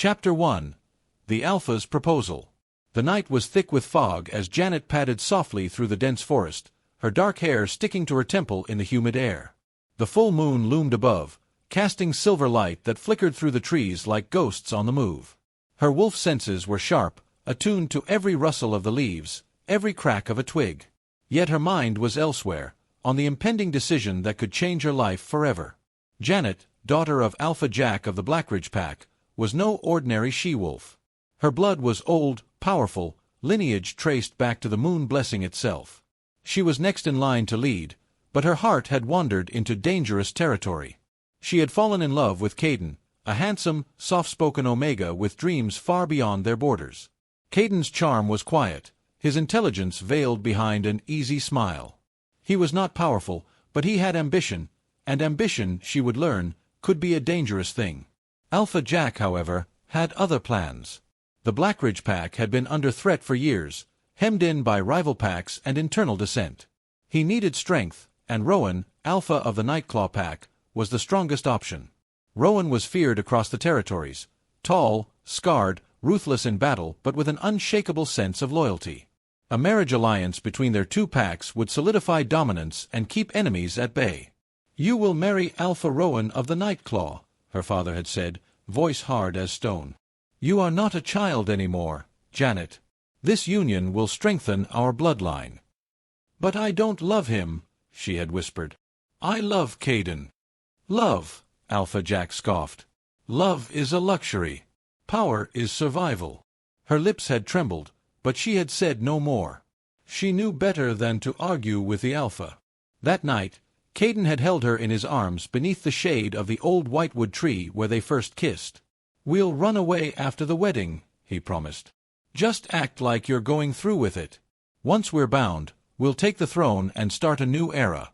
Chapter 1. The Alpha's Proposal. The night was thick with fog as Janet padded softly through the dense forest, her dark hair sticking to her temple in the humid air. The full moon loomed above, casting silver light that flickered through the trees like ghosts on the move. Her wolf senses were sharp, attuned to every rustle of the leaves, every crack of a twig. Yet her mind was elsewhere, on the impending decision that could change her life forever. Janet, daughter of Alpha Jack of the Blackridge Pack, was no ordinary she-wolf. Her blood was old, powerful, lineage traced back to the moon blessing itself. She was next in line to lead, but her heart had wandered into dangerous territory. She had fallen in love with Caden, a handsome, soft-spoken Omega with dreams far beyond their borders. Caden's charm was quiet, his intelligence veiled behind an easy smile. He was not powerful, but he had ambition, and ambition, she would learn, could be a dangerous thing. Alpha Jack, however, had other plans. The Blackridge Pack had been under threat for years, hemmed in by rival packs and internal dissent. He needed strength, and Rowan, Alpha of the Nightclaw Pack, was the strongest option. Rowan was feared across the territories, tall, scarred, ruthless in battle but with an unshakable sense of loyalty. A marriage alliance between their two packs would solidify dominance and keep enemies at bay. "You will marry Alpha Rowan of the Nightclaw," her father had said, voice hard as stone. "You are not a child anymore, Janet. This union will strengthen our bloodline." "But I don't love him," she had whispered. "I love Caden." "Love," Alpha Jack scoffed. "Love is a luxury. Power is survival." Her lips had trembled, but she had said no more. She knew better than to argue with the Alpha. That night, Caden had held her in his arms beneath the shade of the old whitewood tree where they first kissed. "We'll run away after the wedding," he promised. "Just act like you're going through with it. Once we're bound, we'll take the throne and start a new era."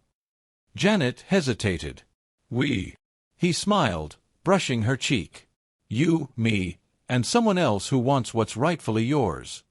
Janet hesitated. "We." He smiled, brushing her cheek. "You, me, and someone else who wants what's rightfully yours."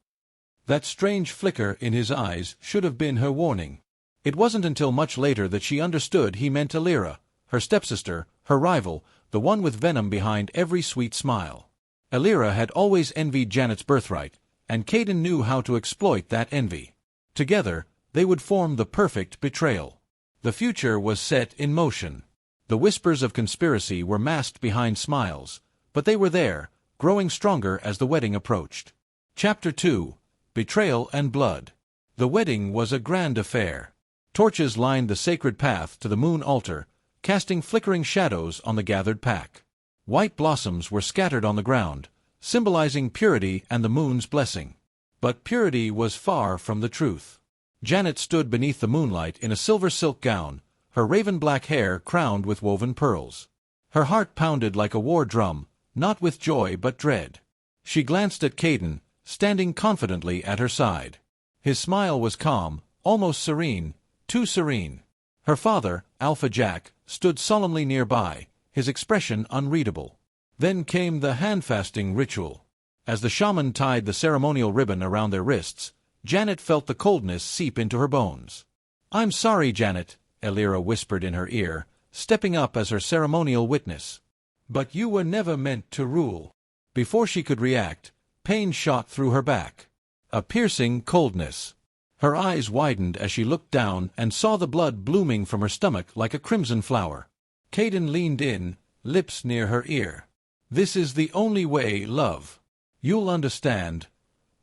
That strange flicker in his eyes should have been her warning. It wasn't until much later that she understood he meant Alira, her stepsister, her rival, the one with venom behind every sweet smile. Alira had always envied Janet's birthright, and Caden knew how to exploit that envy. Together, they would form the perfect betrayal. The future was set in motion. The whispers of conspiracy were masked behind smiles, but they were there, growing stronger as the wedding approached. Chapter 2. Betrayal and Blood. The wedding was a grand affair. Torches lined the sacred path to the moon altar, casting flickering shadows on the gathered pack. White blossoms were scattered on the ground, symbolizing purity and the moon's blessing. But purity was far from the truth. Janet stood beneath the moonlight in a silver silk gown, her raven-black hair crowned with woven pearls. Her heart pounded like a war drum, not with joy but dread. She glanced at Caden, standing confidently at her side. His smile was calm, almost serene, too serene. Her father, Alpha Jack, stood solemnly nearby, his expression unreadable. Then came the handfasting ritual. As the shaman tied the ceremonial ribbon around their wrists, Janet felt the coldness seep into her bones. "I'm sorry, Janet," Alira whispered in her ear, stepping up as her ceremonial witness. "But you were never meant to rule." Before she could react, pain shot through her back. A piercing coldness. Her eyes widened as she looked down and saw the blood blooming from her stomach like a crimson flower. Caden leaned in, lips near her ear. "This is the only way, love. You'll understand.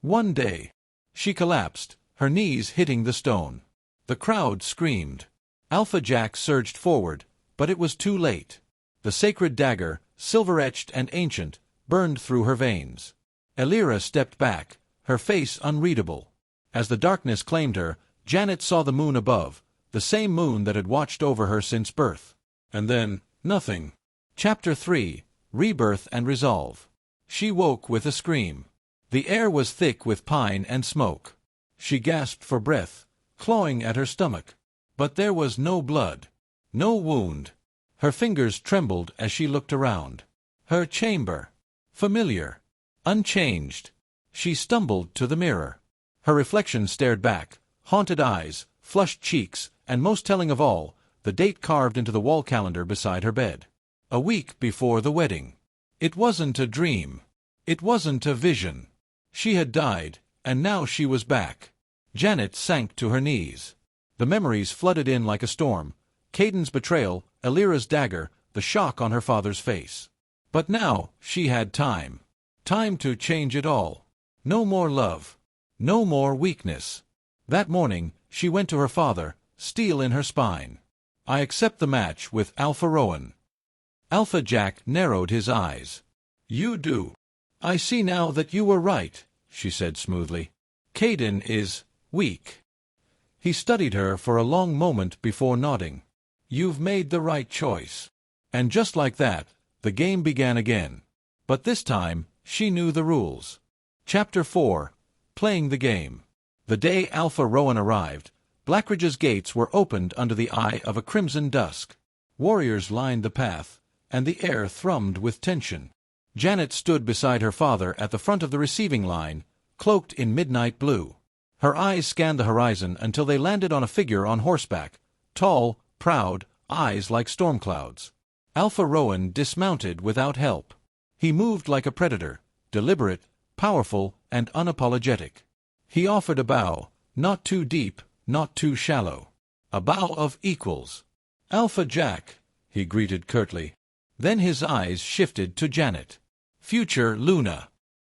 One day." She collapsed, her knees hitting the stone. The crowd screamed. Alpha Jack surged forward, but it was too late. The sacred dagger, silver-etched and ancient, burned through her veins. Alira stepped back, her face unreadable. As the darkness claimed her, Janet saw the moon above, the same moon that had watched over her since birth. And then, nothing. Chapter 3. Rebirth and Resolve. She woke with a scream. The air was thick with pine and smoke. She gasped for breath, clawing at her stomach. But there was no blood. No wound. Her fingers trembled as she looked around. Her chamber. Familiar. Unchanged. She stumbled to the mirror. Her reflection stared back, haunted eyes, flushed cheeks, and most telling of all, the date carved into the wall calendar beside her bed. A week before the wedding. It wasn't a dream. It wasn't a vision. She had died, and now she was back. Janet sank to her knees. The memories flooded in like a storm. Kaidan's betrayal, Elira's dagger, the shock on her father's face. But now, she had time. Time to change it all. No more love. No more weakness. That morning, she went to her father, steel in her spine. I accept the match with Alpha Rowan. Alpha Jack narrowed his eyes. You do. I see now that you were right, she said smoothly. Kaidan is weak. He studied her for a long moment before nodding. You've made the right choice. And just like that, the game began again. But this time, she knew the rules. Chapter 4. Playing the Game. The day Alpha Rowan arrived, Blackridge's gates were opened under the eye of a crimson dusk. Warriors lined the path, and the air thrummed with tension. Janet stood beside her father at the front of the receiving line, cloaked in midnight blue. Her eyes scanned the horizon until they landed on a figure on horseback, tall, proud, eyes like storm clouds. Alpha Rowan dismounted without help. He moved like a predator, deliberate, powerful, and unapologetic. He offered a bow, not too deep, not too shallow. A bow of equals. Alpha Jack, he greeted curtly. Then his eyes shifted to Janet. Future Luna.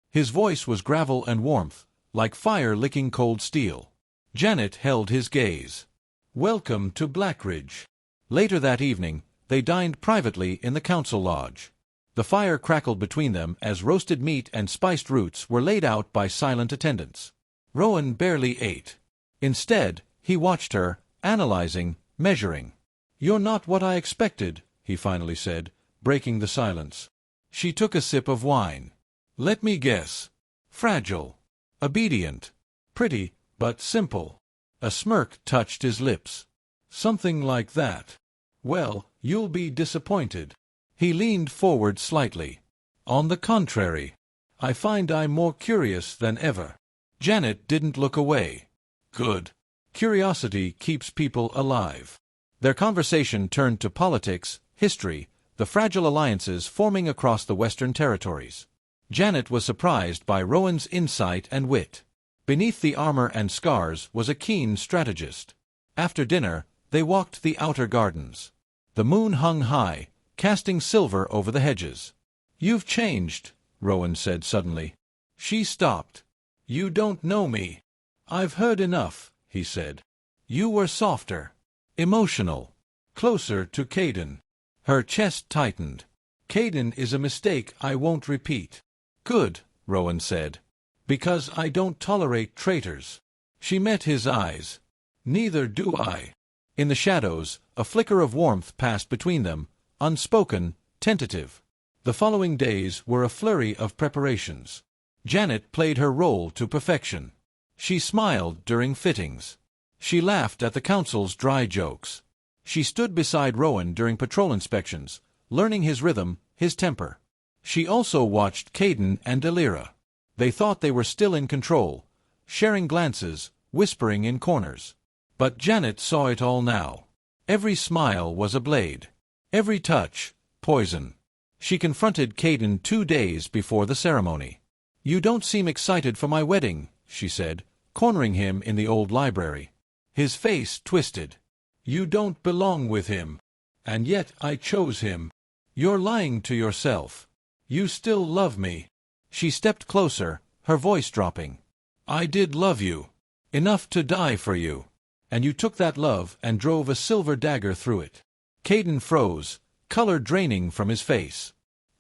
His voice was gravel and warmth, like fire licking cold steel. Janet held his gaze. Welcome to Blackridge. Later that evening, they dined privately in the council lodge. The fire crackled between them as roasted meat and spiced roots were laid out by silent attendants. Rowan barely ate. Instead, he watched her, analyzing, measuring. You're not what I expected, he finally said, breaking the silence. She took a sip of wine. Let me guess. Fragile. Obedient. Pretty, but simple. A smirk touched his lips. Something like that. Well, you'll be disappointed. He leaned forward slightly. On the contrary, I find I'm more curious than ever. Janet didn't look away. Good. Curiosity keeps people alive. Their conversation turned to politics, history, the fragile alliances forming across the Western territories. Janet was surprised by Rowan's insight and wit. Beneath the armor and scars was a keen strategist. After dinner, they walked the outer gardens. The moon hung high, casting silver over the hedges. You've changed, Rowan said suddenly. She stopped. You don't know me. I've heard enough, he said. You were softer. Emotional. Closer to Kaidan. Her chest tightened. Kaidan is a mistake I won't repeat. Good, Rowan said. Because I don't tolerate traitors. She met his eyes. Neither do I. In the shadows, a flicker of warmth passed between them, unspoken, tentative. The following days were a flurry of preparations. Janet played her role to perfection. She smiled during fittings. She laughed at the council's dry jokes. She stood beside Rowan during patrol inspections, learning his rhythm, his temper. She also watched Kaidan and Elira. They thought they were still in control, sharing glances, whispering in corners. But Janet saw it all now. Every smile was a blade. Every touch, poison. She confronted Kaidan 2 days before the ceremony. You don't seem excited for my wedding, she said, cornering him in the old library. His face twisted. You don't belong with him. And yet I chose him. You're lying to yourself. You still love me. She stepped closer, her voice dropping. I did love you. Enough to die for you. And you took that love and drove a silver dagger through it. Kaidan froze, color draining from his face.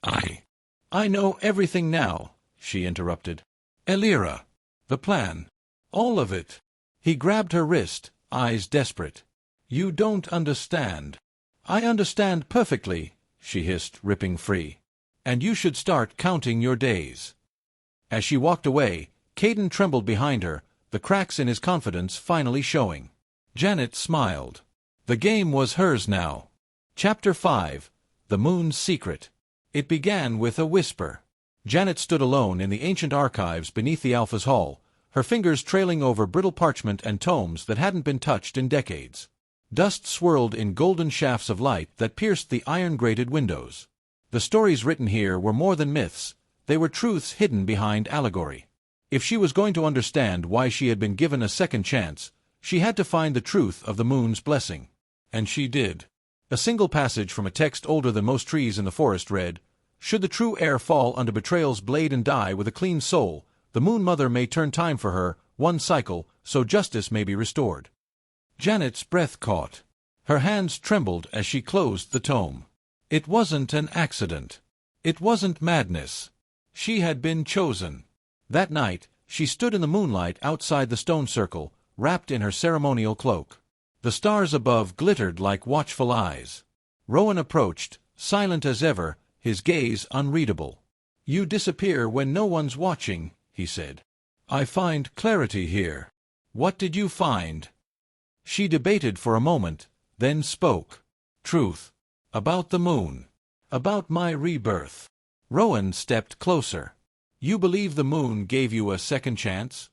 I know everything now, she interrupted. Elira. The plan. All of it. He grabbed her wrist, eyes desperate. You don't understand. I understand perfectly, she hissed, ripping free. And you should start counting your days. As she walked away, Kaidan trembled behind her, the cracks in his confidence finally showing. Janet smiled. The game was hers now. Chapter 5. The Moon's Secret. It began with a whisper. Janet stood alone in the ancient archives beneath the Alpha's hall, her fingers trailing over brittle parchment and tomes that hadn't been touched in decades. Dust swirled in golden shafts of light that pierced the iron-grated windows. The stories written here were more than myths. They were truths hidden behind allegory. If she was going to understand why she had been given a second chance, she had to find the truth of the moon's blessing. And she did. A single passage from a text older than most trees in the forest read, "Should the true heir fall under betrayal's blade and die with a clean soul, the Moon Mother may turn time for her, one cycle, so justice may be restored." Janet's breath caught. Her hands trembled as she closed the tome. It wasn't an accident. It wasn't madness. She had been chosen. That night, she stood in the moonlight outside the stone circle, wrapped in her ceremonial cloak. The stars above glittered like watchful eyes. Rowan approached, silent as ever, his gaze unreadable. "You disappear when no one's watching," he said. "I find clarity here." "What did you find?" She debated for a moment, then spoke. "Truth. About the moon. About my rebirth." Rowan stepped closer. "You believe the moon gave you a second chance?"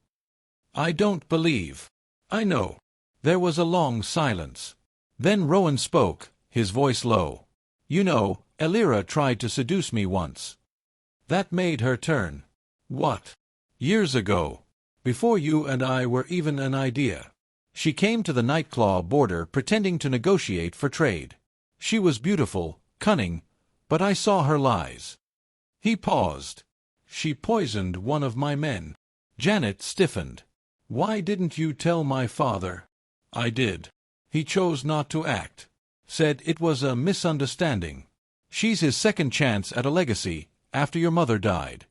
"I don't believe. I know." There was a long silence. Then Rowan spoke, his voice low. "You know, Elira tried to seduce me once." That made her turn. "What?" "Years ago. Before you and I were even an idea. She came to the Nightclaw border pretending to negotiate for trade. She was beautiful, cunning, but I saw her lies." He paused. "She poisoned one of my men." Janet stiffened. "Why didn't you tell my father?" "I did. He chose not to act. Said it was a misunderstanding. She's his second chance at a legacy, after your mother died."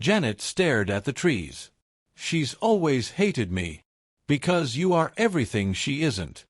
Janet stared at the trees. "She's always hated me. Because you are everything she isn't."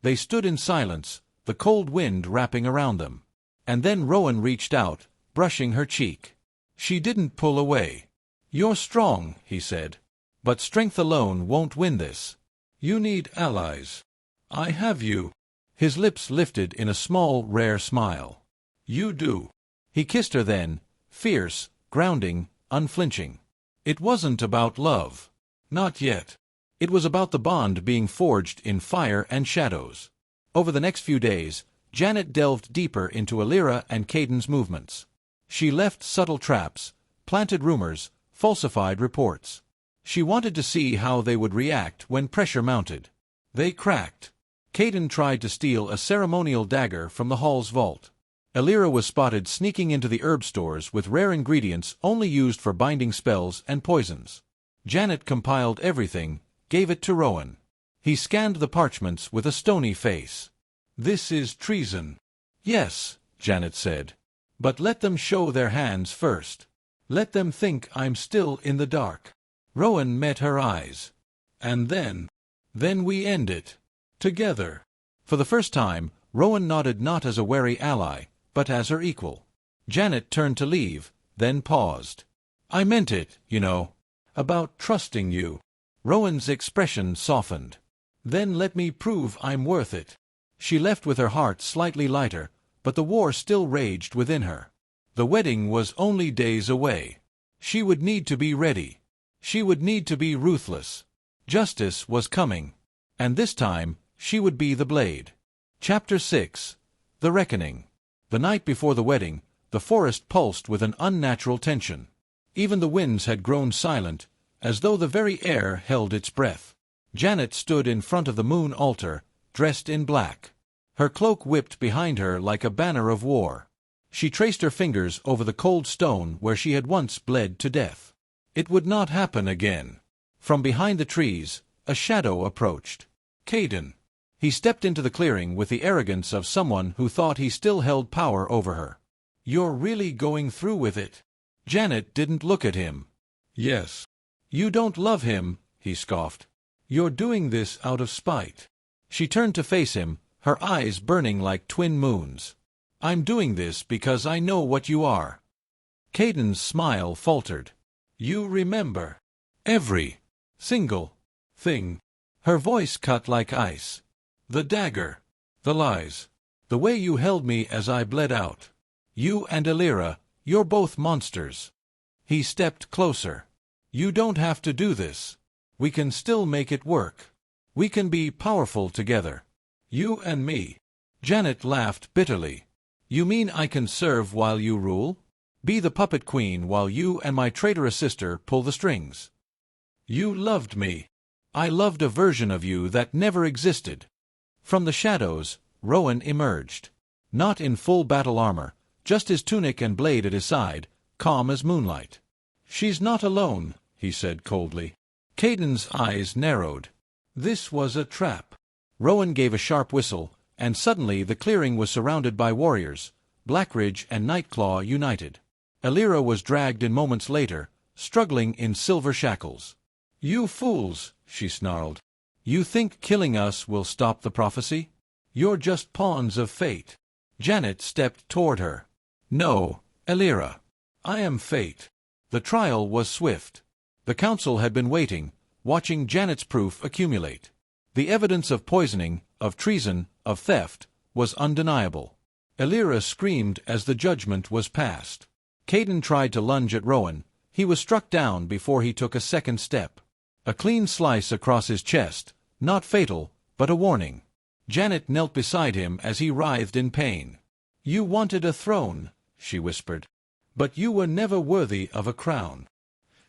They stood in silence, the cold wind wrapping around them. And then Rowan reached out, brushing her cheek. She didn't pull away. "You're strong," he said. "But strength alone won't win this. You need allies. I have you." His lips lifted in a small, rare smile. "You do." He kissed her then, fierce, grounding, unflinching. It wasn't about love. Not yet. It was about the bond being forged in fire and shadows. Over the next few days, Janet delved deeper into Elira and Caden's movements. She left subtle traps, planted rumors, falsified reports. She wanted to see how they would react when pressure mounted. They cracked. Caden tried to steal a ceremonial dagger from the hall's vault. Elira was spotted sneaking into the herb stores with rare ingredients only used for binding spells and poisons. Janet compiled everything, gave it to Rowan. He scanned the parchments with a stony face. "This is treason." "Yes," Janet said. "But let them show their hands first. Let them think I'm still in the dark." Rowan met her eyes. "And then we end it. Together." For the first time, Rowan nodded not as a wary ally, but as her equal. Janet turned to leave, then paused. "I meant it, you know. About trusting you." Rowan's expression softened. "Then let me prove I'm worth it." She left with her heart slightly lighter, but the war still raged within her. The wedding was only days away. She would need to be ready. She would need to be ruthless. Justice was coming. And this time, she would be the blade. Chapter 6. The Reckoning. The night before the wedding, the forest pulsed with an unnatural tension. Even the winds had grown silent, as though the very air held its breath. Janet stood in front of the moon altar, dressed in black. Her cloak whipped behind her like a banner of war. She traced her fingers over the cold stone where she had once bled to death. It would not happen again. From behind the trees, a shadow approached. Caden. He stepped into the clearing with the arrogance of someone who thought he still held power over her. "You're really going through with it?" Janet didn't look at him. "Yes." "You don't love him," he scoffed. "You're doing this out of spite." She turned to face him, her eyes burning like twin moons. "I'm doing this because I know what you are." Caden's smile faltered. "You remember every single thing." Her voice cut like ice. "The dagger, the lies, the way you held me as I bled out. You and Elira, you're both monsters." He stepped closer. "You don't have to do this. We can still make it work. We can be powerful together. You and me." Janet laughed bitterly. "You mean I can serve while you rule?" Be the puppet queen while you and my traitorous sister pull the strings. You loved me. I loved a version of you that never existed. From the shadows, Rowan emerged. Not in full battle armor, just his tunic and blade at his side, calm as moonlight. She's not alone, he said coldly. Caden's eyes narrowed. This was a trap. Rowan gave a sharp whistle, and suddenly the clearing was surrounded by warriors, Blackridge and Nightclaw united. Alira was dragged in moments later, struggling in silver shackles. You fools, she snarled. You think killing us will stop the prophecy? You're just pawns of fate. Janet stepped toward her. No, Alira. I am fate. The trial was swift. The council had been waiting, watching Janet's proof accumulate. The evidence of poisoning, of treason, of theft, was undeniable. Alira screamed as the judgment was passed. Caden tried to lunge at Rowan. He was struck down before he took a second step. A clean slice across his chest, not fatal, but a warning. Janet knelt beside him as he writhed in pain. You wanted a throne, she whispered. But you were never worthy of a crown.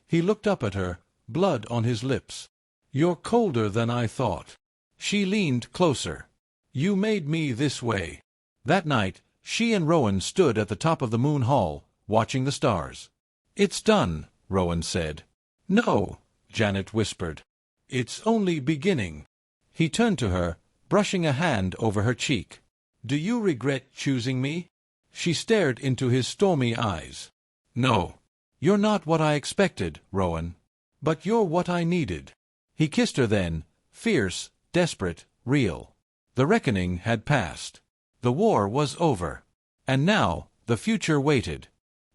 He looked up at her, blood on his lips. You're colder than I thought. She leaned closer. You made me this way. That night, she and Rowan stood at the top of the Moon Hall, watching the stars. It's done, Rowan said. No, Janet whispered. It's only beginning. He turned to her, brushing a hand over her cheek. Do you regret choosing me? She stared into his stormy eyes. No. You're not what I expected, Rowan. But you're what I needed. He kissed her then, fierce, desperate, real. The reckoning had passed. The war was over. And now, the future waited.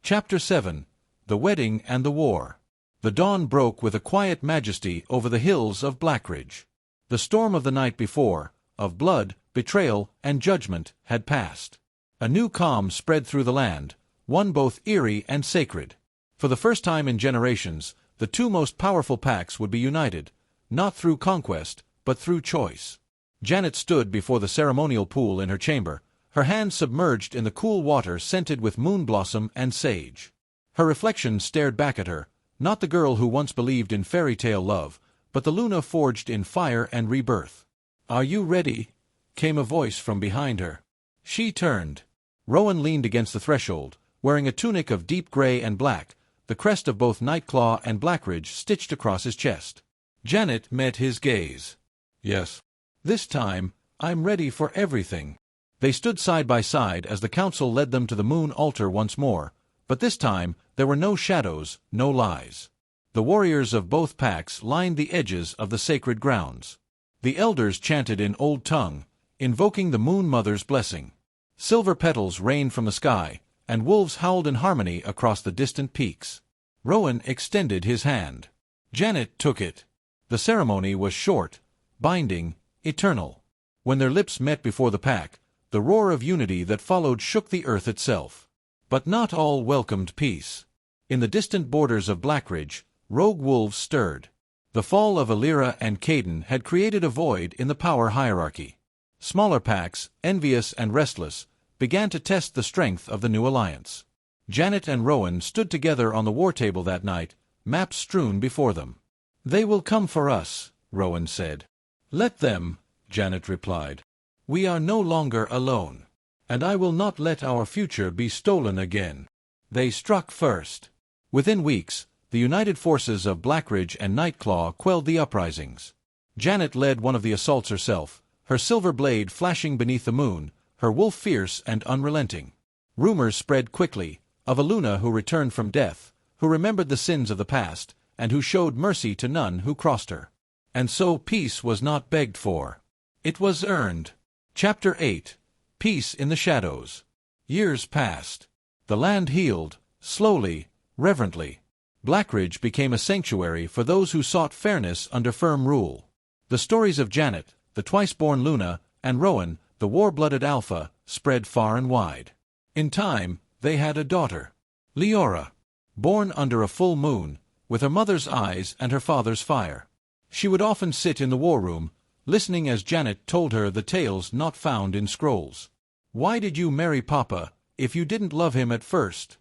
Chapter 7. The Wedding and the War. The dawn broke with a quiet majesty over the hills of Blackridge. The storm of the night before, of blood, betrayal, and judgment, had passed. A new calm spread through the land, one both eerie and sacred. For the first time in generations, the two most powerful packs would be united, not through conquest, but through choice. Janet stood before the ceremonial pool in her chamber, her hands submerged in the cool water scented with moon blossom and sage. Her reflection stared back at her, not the girl who once believed in fairy tale love, but the Luna forged in fire and rebirth. Are you ready? Came a voice from behind her. She turned. Rowan leaned against the threshold, wearing a tunic of deep gray and black, the crest of both Nightclaw and Blackridge stitched across his chest. Janet met his gaze. Yes. This time, I'm ready for everything. They stood side by side as the council led them to the moon altar once more, but this time there were no shadows, no lies. The warriors of both packs lined the edges of the sacred grounds. The elders chanted in Old Tongue, invoking the Moon Mother's blessing. Silver petals rained from the sky, and wolves howled in harmony across the distant peaks. Rowan extended his hand. Janet took it. The ceremony was short, binding, eternal. When their lips met before the pack, the roar of unity that followed shook the earth itself. But not all welcomed peace. In the distant borders of Blackridge, rogue wolves stirred. The fall of Alira and Caden had created a void in the power hierarchy. Smaller packs, envious and restless, began to test the strength of the new alliance. Janet and Rowan stood together on the war table that night, maps strewn before them. They will come for us, Rowan said. Let them, Janet replied. We are no longer alone. And I will not let our future be stolen again. They struck first. Within weeks, the united forces of Blackridge and Nightclaw quelled the uprisings. Janet led one of the assaults herself, her silver blade flashing beneath the moon, her wolf fierce and unrelenting. Rumors spread quickly, of a Luna who returned from death, who remembered the sins of the past, and who showed mercy to none who crossed her. And so peace was not begged for. It was earned. Chapter 8. Peace in the Shadows. Years passed. The land healed, slowly, reverently. Blackridge became a sanctuary for those who sought fairness under firm rule. The stories of Janet, the twice-born Luna, and Rowan, the war-blooded Alpha, spread far and wide. In time, they had a daughter, Leora, born under a full moon, with her mother's eyes and her father's fire. She would often sit in the war room, listening as Janet told her the tales not found in scrolls. Why did you marry Papa, if you didn't love him at first?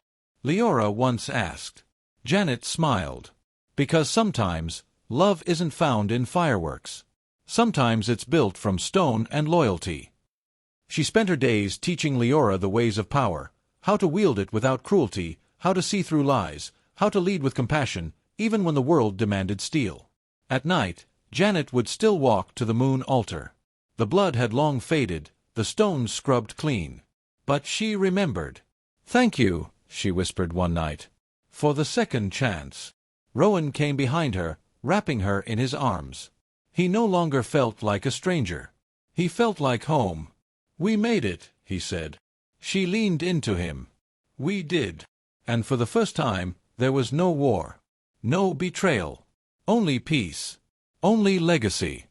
Leora once asked. Janet smiled. Because sometimes, love isn't found in fireworks. Sometimes it's built from stone and loyalty. She spent her days teaching Leora the ways of power, how to wield it without cruelty, how to see through lies, how to lead with compassion, even when the world demanded steel. At night, Janet would still walk to the moon altar. The blood had long faded, the stones scrubbed clean. But she remembered. "Thank you," she whispered one night, "for the second chance." Rowan came behind her, wrapping her in his arms. He no longer felt like a stranger. He felt like home. "We made it," he said. She leaned into him. "We did." And for the first time, there was no war. No betrayal. Only peace. Only legacy.